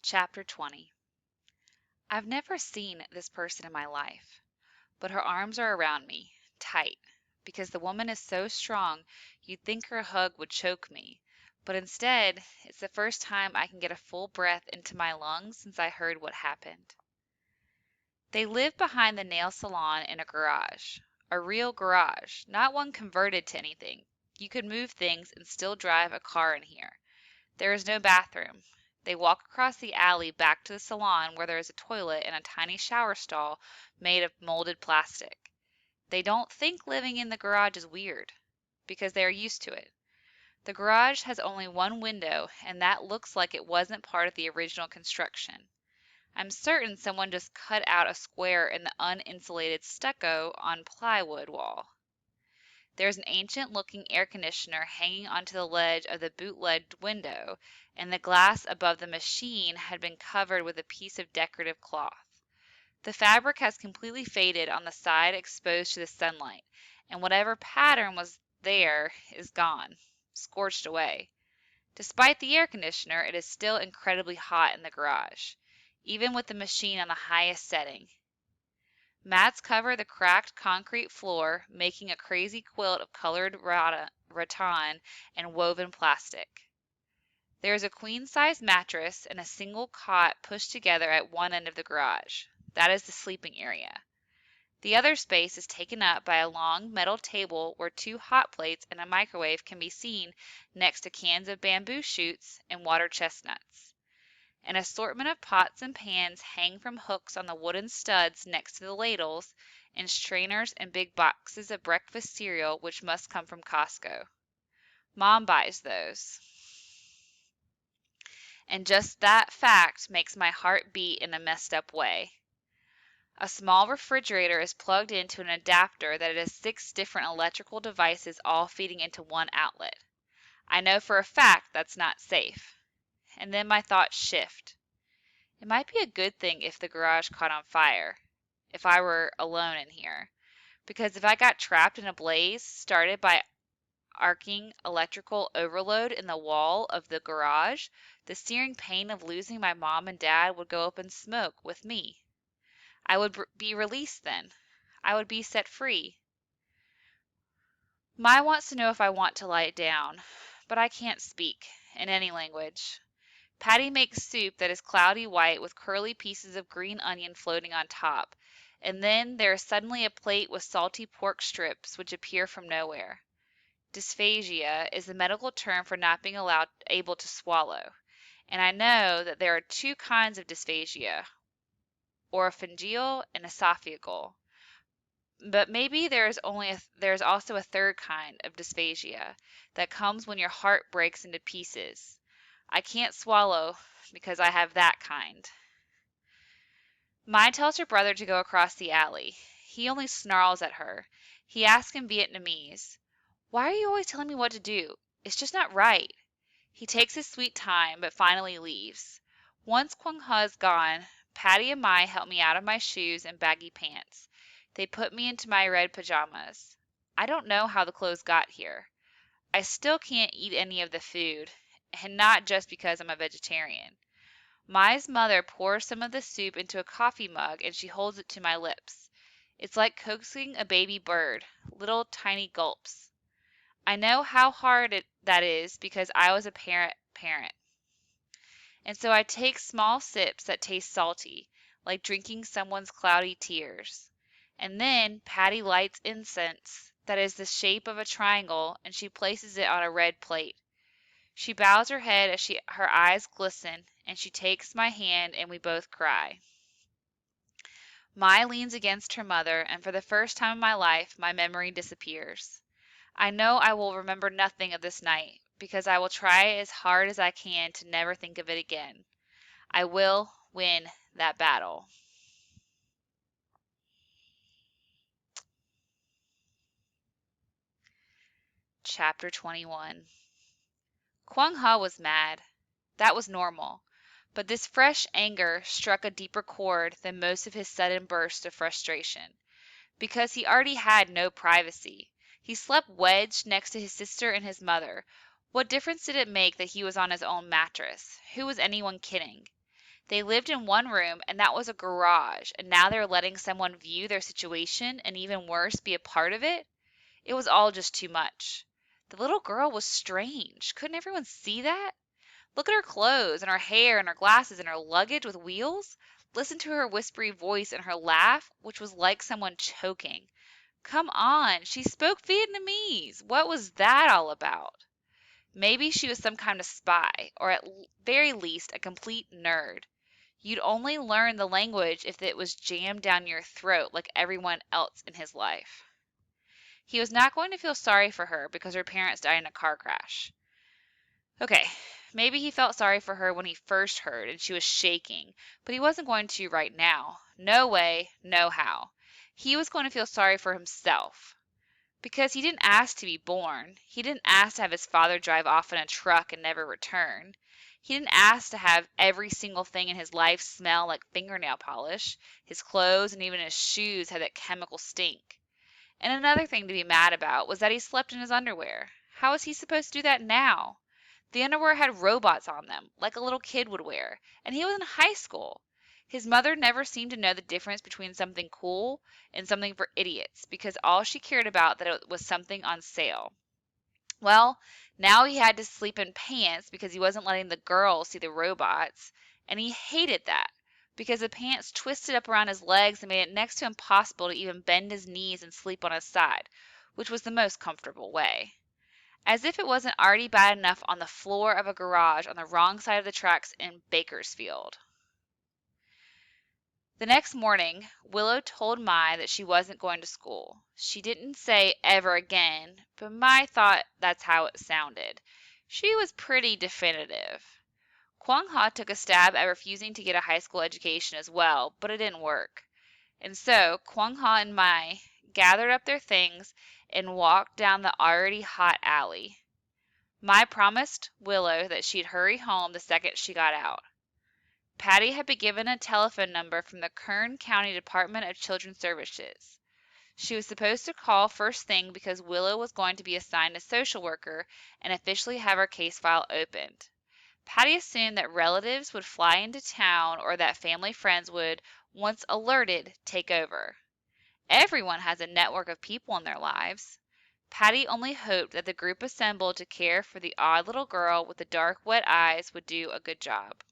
Chapter 20. I've never seen this person in my life, but her arms are around me, tight, because the woman is so strong you'd think her hug would choke me, but instead, it's the first time I can get a full breath into my lungs since I heard what happened. They live behind the nail salon in a garage. A real garage, not one converted to anything. You could move things and still drive a car in here. There is no bathroom. They walk across the alley back to the salon where there is a toilet and a tiny shower stall made of molded plastic. They don't think living in the garage is weird, because they are used to it. The garage has only one window, and that looks like it wasn't part of the original construction. I'm certain someone just cut out a square in the uninsulated stucco on plywood wall. There's an ancient-looking air conditioner hanging onto the ledge of the bootlegged window, and the glass above the machine had been covered with a piece of decorative cloth. The fabric has completely faded on the side exposed to the sunlight, and whatever pattern was there is gone, scorched away. Despite the air conditioner, it is still incredibly hot in the garage, even with the machine on the highest setting. Mats cover the cracked concrete floor, making a crazy quilt of colored rattan and woven plastic. There is a queen-size mattress and a single cot pushed together at one end of the garage. That is the sleeping area. The other space is taken up by a long metal table where two hot plates and a microwave can be seen next to cans of bamboo shoots and water chestnuts. An assortment of pots and pans hang from hooks on the wooden studs next to the ladles, and strainers and big boxes of breakfast cereal which must come from Costco. Mom buys those. And just that fact makes my heart beat in a messed up way. A small refrigerator is plugged into an adapter that has 6 different electrical devices all feeding into one outlet. I know for a fact that's not safe. And then my thoughts shift. It might be a good thing if the garage caught on fire, if I were alone in here, because if I got trapped in a blaze started by arcing electrical overload in the wall of the garage, the searing pain of losing my mom and dad would go up in smoke with me. I would be released then. I would be set free. Mai wants to know if I want to lie down, but I can't speak in any language. Patty makes soup that is cloudy white with curly pieces of green onion floating on top, and then there is suddenly a plate with salty pork strips which appear from nowhere. Dysphagia is the medical term for not being able to swallow, and I know that there are 2 kinds of dysphagia, oropharyngeal and esophageal. But maybe there's also a third kind of dysphagia that comes when your heart breaks into pieces. I can't swallow because I have that kind. Mai tells her brother to go across the alley. He only snarls at her. He asks in Vietnamese, "Why are you always telling me what to do? It's just not right." He takes his sweet time, but finally leaves. Once Kwang Ha's gone, Patty and Mai help me out of my shoes and baggy pants. They put me into my red pajamas. I don't know how the clothes got here. I still can't eat any of the food, and not just because I'm a vegetarian. Mai's mother pours some of the soup into a coffee mug and she holds it to my lips. It's like coaxing a baby bird, little tiny gulps. I know how hard that is because I was a parent. And so I take small sips that taste salty, like drinking someone's cloudy tears. And then Patty lights incense that is the shape of a triangle and she places it on a red plate. She bows her head as her eyes glisten, and she takes my hand and we both cry. Mai leans against her mother, and for the first time in my life, my memory disappears. I know I will remember nothing of this night, because I will try as hard as I can to never think of it again. I will win that battle. Chapter 21. Kwang Ha was mad. That was normal. But this fresh anger struck a deeper chord than most of his sudden bursts of frustration, because he already had no privacy. He slept wedged next to his sister and his mother. What difference did it make that he was on his own mattress? Who was anyone kidding? They lived in one room, and that was a garage, and now they were letting someone view their situation and even worse, be a part of it. It was all just too much. The little girl was strange. Couldn't everyone see that? Look at her clothes and her hair and her glasses and her luggage with wheels. Listen to her whispery voice and her laugh, which was like someone choking. Come on, she spoke Vietnamese. What was that all about? Maybe she was some kind of spy, or at very least a complete nerd. You'd only learn the language if it was jammed down your throat like everyone else in his life. He was not going to feel sorry for her because her parents died in a car crash. Okay, maybe he felt sorry for her when he first heard and she was shaking, but he wasn't going to right now. No way, no how. He was going to feel sorry for himself. Because he didn't ask to be born. He didn't ask to have his father drive off in a truck and never return. He didn't ask to have every single thing in his life smell like fingernail polish. His clothes and even his shoes had that chemical stink. And another thing to be mad about was that he slept in his underwear. How was he supposed to do that now? The underwear had robots on them, like a little kid would wear, and he was in high school. His mother never seemed to know the difference between something cool and something for idiots, because all she cared about that it was something on sale. Well, now he had to sleep in pants because he wasn't letting the girls see the robots, and he hated that because the pants twisted up around his legs and made it next to impossible to even bend his knees and sleep on his side, which was the most comfortable way. As if it wasn't already bad enough on the floor of a garage on the wrong side of the tracks in Bakersfield. The next morning, Willow told Mai that she wasn't going to school. She didn't say ever again, but Mai thought that's how it sounded. She was pretty definitive. Kwang Ha took a stab at refusing to get a high school education as well, but it didn't work. And so Kwang Ha and Mai gathered up their things and walked down the already hot alley. Mai promised Willow that she'd hurry home the second she got out. Patty had been given a telephone number from the Kern County Department of Children's Services. She was supposed to call first thing because Willow was going to be assigned a social worker and officially have her case file opened. Patty assumed that relatives would fly into town or that family friends would, once alerted, take over. Everyone has a network of people in their lives. Patty only hoped that the group assembled to care for the odd little girl with the dark, wet eyes would do a good job.